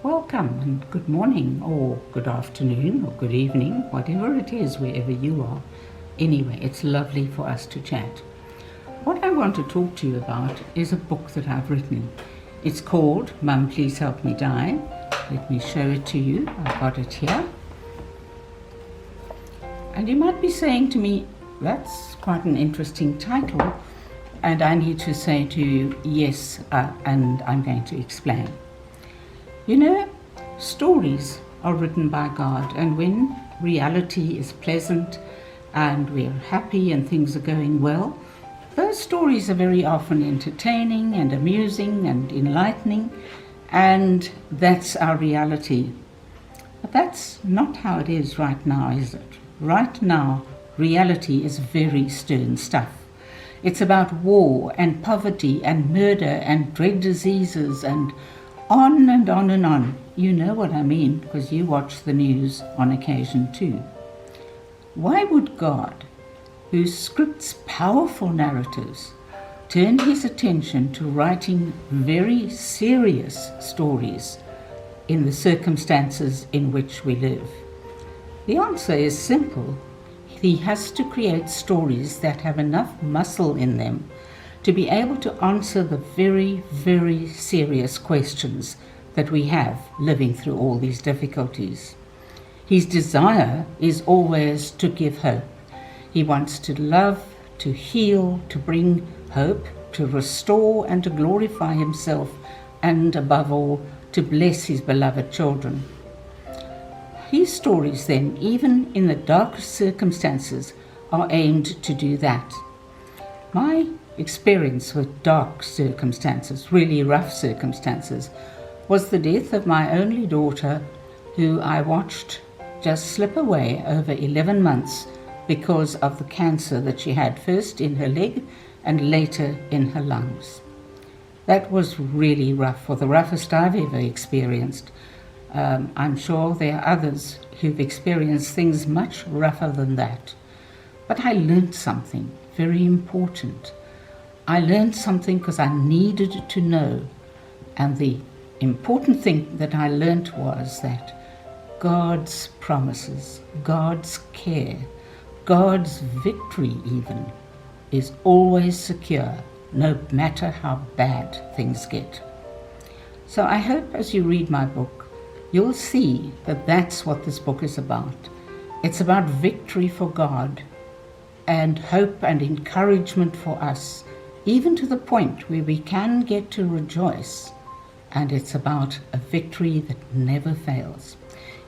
Welcome and good morning or good afternoon or good evening, whatever it is, wherever you are. Anyway, it's lovely for us to chat. What I want to talk to you about is a book that I've written. It's called Mum, Please Help Me Die. Let me show it to you. I've got it here. And you might be saying to me, that's quite an interesting title. And I need to say to you, yes, and I'm going to explain. You know, stories are written by God, and when reality is pleasant and we're happy and things are going well, those stories are very often entertaining and amusing and enlightening, and that's our reality. But that's not how it is right now, is it? Right now, reality is very stern stuff. It's about war and poverty and murder and dread diseases and on and on and on. You know what I mean, because you watch the news on occasion too. Why would God, who scripts powerful narratives, turn his attention to writing very serious stories in the circumstances in which we live? The answer is simple. He has to create stories that have enough muscle in them to be able to answer the very, very serious questions that we have living through all these difficulties. His desire is always to give hope. He wants to love, to heal, to bring hope, to restore and to glorify himself, and above all, to bless his beloved children. His stories then, even in the darkest circumstances, are aimed to do that. My experience with dark circumstances, really rough circumstances, was the death of my only daughter, who I watched just slip away over 11 months because of the cancer that she had, first in her leg and later in her lungs. That was really rough, or the roughest I've ever experienced. I'm sure there are others who've experienced things much rougher than that. But I learned something very important. I learned something because I needed to know. And the important thing that I learned was that God's promises, God's care, God's victory even, is always secure, no matter how bad things get. So I hope as you read my book, you'll see that that's what this book is about. It's about victory for God and hope and encouragement for us, even to the point where we can get to rejoice. And it's about a victory that never fails.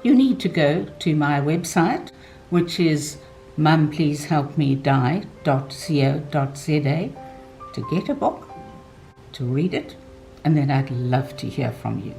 You need to go to my website, which is mumpleasehelpmedie.co.za, to get a book, to read it, and then I'd love to hear from you.